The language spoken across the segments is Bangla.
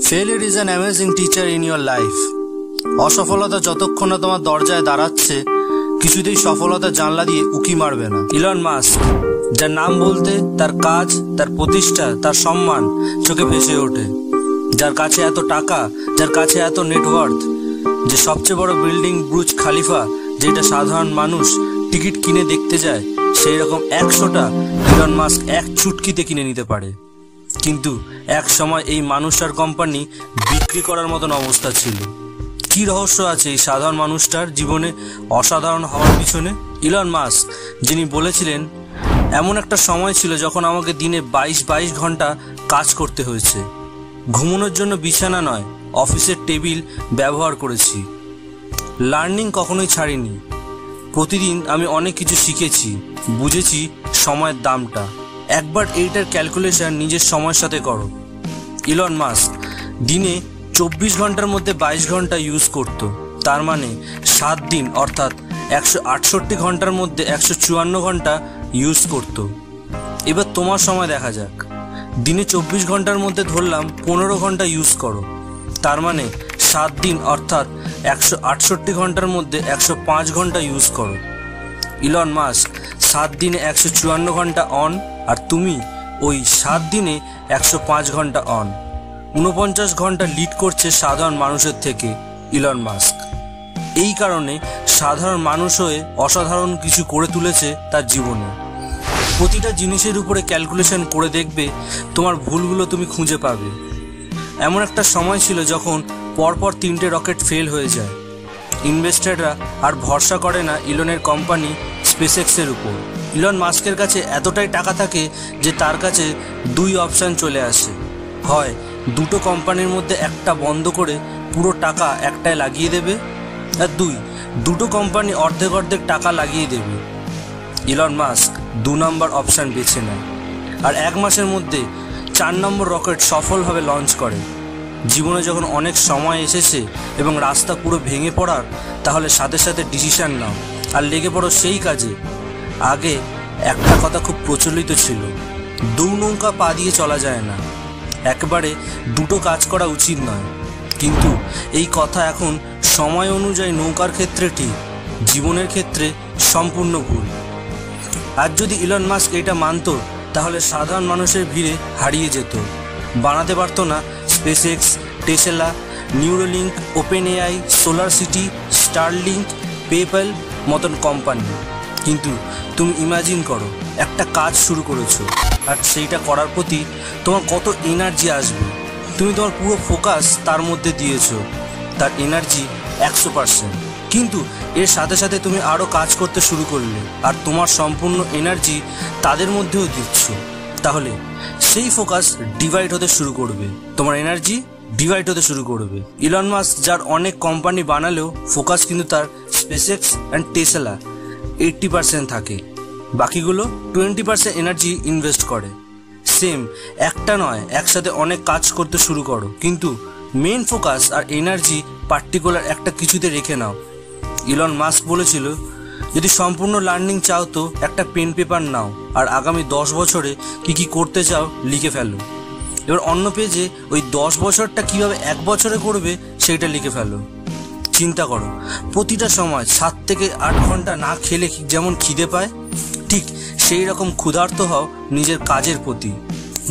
Failure is an amazing teacher in your life. অসফলতা যতক্ষণ না তোমার দরজায় দাঁড়াচ্ছে কিছুতেই সফলতা জানলা দিয়ে উকি মারবে না। ইলন মাস্ক, যার নাম বলতে তার কাজ, তার প্রতিষ্ঠা, তার সম্মান চোখে ভেসে ওঠে, যার কাছে এত টাকা, যার কাছে এত নেটওয়ার্থ, যে সবচেয়ে বড় বিল্ডিং বুর্জ খালিফা যেটা সাধারণ মানুষ টিকিট কিনে দেখতে যায়, সেই রকম 100টা ইলন মাস্ক এক চুটকিতে কিনে নিতে পারে। কিন্তু এক সময় এই মানুষটার কোম্পানি বিক্রি করার মতন অবস্থা ছিল। কি রহস্য আছে এই সাধারণ মানুষটার জীবনে অসাধারণ হওয়ার পিছনে? ইলন মাস্ক, যিনি বলেছিলেন, এমন একটা সময় ছিল যখন আমাকে দিনে 22 ঘন্টা কাজ করতে হয়েছে। ঘুমানোর জন্য বিছানা নয়, অফিসের টেবিল ব্যবহার করেছি। লার্নিং কখনোই ছাড়িনি। প্রতিদিন আমি অনেক কিছু শিখেছি, বুঝেছি সময়ের দামটা। একবার এইটার ক্যালকুলেশন নিজের সময়ের সাথে করো। ইলন মাস্ক দিনে 24 ঘন্টার মধ্যে 22 ঘন্টা ইউজ করত, তার মানে 7 দিন অর্থাৎ 168 ঘন্টার মধ্যে 154 ঘন্টা ইউজ করত। এবার তোমার সময় দেখা যাক। দিনে 24 ঘন্টার মধ্যে ধরলাম 15 ঘন্টা ইউজ করো, তার মানে 7 দিন অর্থাৎ 168 ঘন্টার মধ্যে 105 ঘন্টা ইউজ করো। ইলন মাস্ক 7 দিনে 154 ঘন্টা অন, আর তুমি ওই 7 দিনে 105 ঘন্টা অন। 49 ঘন্টা লিড করছে সাধারণ মানুষের থেকে ইলন মাস্ক। এই কারণে সাধারণ মানুষ হয়ে অসাধারণ কিছু করে তুলেছে তার জীবনে। প্রতিটা জিনিসের উপরে ক্যালকুলেশন করে দেখবে, তোমার ভুলগুলো তুমি খুঁজে পাবে। এমন একটা সময় ছিল যখন পরপর 3টে রকেট ফেল হয়ে যায়। ইনভেস্টররা আর ভরসা করে না ইলনের কোম্পানি স্পেসএক্সের উপর। ইলন মাস্কের কাছে এতটাই টাকা থাকে যে তার কাছে 2 অপশান চলে আসে। হয় দুটো কোম্পানির মধ্যে একটা বন্ধ করে পুরো টাকা একটায় লাগিয়ে দেবে, আর দুটো কোম্পানি অর্ধেক টাকা লাগিয়ে দেবে। ইলন মাস্ক 2 নম্বর অপশান বেছে নেয়, আর 1 মাসের মধ্যে 4 নম্বর রকেট সফলভাবে লঞ্চ করে। জীবনে যখন অনেক সময় এসেছে এবং রাস্তা পুরো ভেঙে পড়ার, তাহলে সাথে সাথে ডিসিশন নাও আর লেগে পড়ো সেই কাজে। আগে একটা কথা খুব প্রচলিত ছিল, 2 নৌকা পা দিয়ে চলা যায় না, একবারে দুটো কাজ করা উচিত নয়। কিন্তু এই কথা এখন সময় অনুযায়ী নৌকার ক্ষেত্রে ঠিক, জীবনের ক্ষেত্রে সম্পূর্ণ ভুল। আর যদি ইলন মাস্ক এটা মানত, তাহলে সাধারণ মানুষের ভিড়ে হারিয়ে যেত। বানাতে পারতো না SpaceX, Tesla, Neuralink, open AI, solar city, Starlink, PayPal মতন কোম্পানি। কিন্তু তুমি ইমাজিন করো, একটা কাজ শুরু করেছো, আর সেইটা করার প্রতি তোমার কত এনার্জি আসবে। তুমি তোমার পুরো ফোকাস তার মধ্যে দিয়েছো, তার এনার্জি 100%। কিন্তু এর সাথে সাথে তুমি আরও কাজ করতে শুরু করলে, আর তোমার সম্পূর্ণ এনার্জি তাদের মধ্যেও দিচ্ছ, তাহলে সেই ফোকাস ডিভাইড হতে শুরু করবে, তোমার এনার্জি ডিভাইড হতে শুরু করবে। ইলন মাস্ক যার অনেক কোম্পানি বানালেও ফোকাস কিন্তু তার স্পেসএক্স অ্যান্ড টেসলা 80% থাকে, বাকিগুলো 20% এনার্জি ইনভেস্ট করে। সেম একটা নয়, একসাথে অনেক কাজ করতে শুরু করো, কিন্তু মেন ফোকাস আর এনার্জি পার্টিকুলার একটা কিছুতে রেখে নাও। ইলন মাস্ক বলেছিল, যদি সম্পূর্ণ লার্নিং চাও তো একটা পেন পেপার নাও, আর আগামী 10 বছরে কি করতে চাও লিখে ফেলো। এবার অন্য পেজে ওই 10 বছরটা কিভাবে 1 বছরে করবে সেইটা লিখে ফেলো। চিন্তা করো, প্রতিটা সময় 7 থেকে 8 ঘন্টা না খেলে যেমন খিদে পায়, ঠিক সেই রকম ক্ষুধার্ত হও নিজের কাজের প্রতি।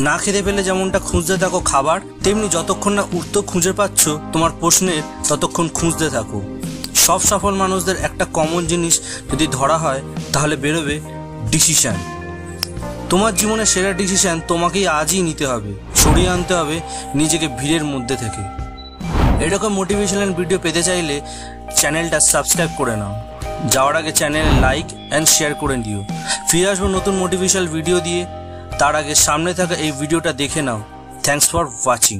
না খেতে পেলে যেমনটা খুঁজতে থাকো খাবার, তেমনি যতক্ষণ না উত্তর খুঁজে পাচ্ছ তোমার প্রশ্নের, ততক্ষণ খুঁজতে থাকো। সব সফল মানুষদের একটা কমন জিনিস যদি ধরা হয়, তাহলে বেরোবে ডিসিশান। তোমার জীবনের সেরা ডিসিশান তোমাকেই আজই নিতে হবে, সরিয়ে আনতে হবে নিজেকে ভিড়ের মধ্যে থেকে। এরকম মোটিভেশনাল ভিডিও পেতে চাইলে চ্যানেলটা সাবস্ক্রাইব করে নাও। যাওয়ার আগে চ্যানেলে লাইক অ্যান্ড শেয়ার করে দিও। ফিরে আসবো নতুন মোটিভেশনাল ভিডিও দিয়ে, তার আগে সামনে থাকা এই ভিডিওটা দেখে নাও। Thanks for watching.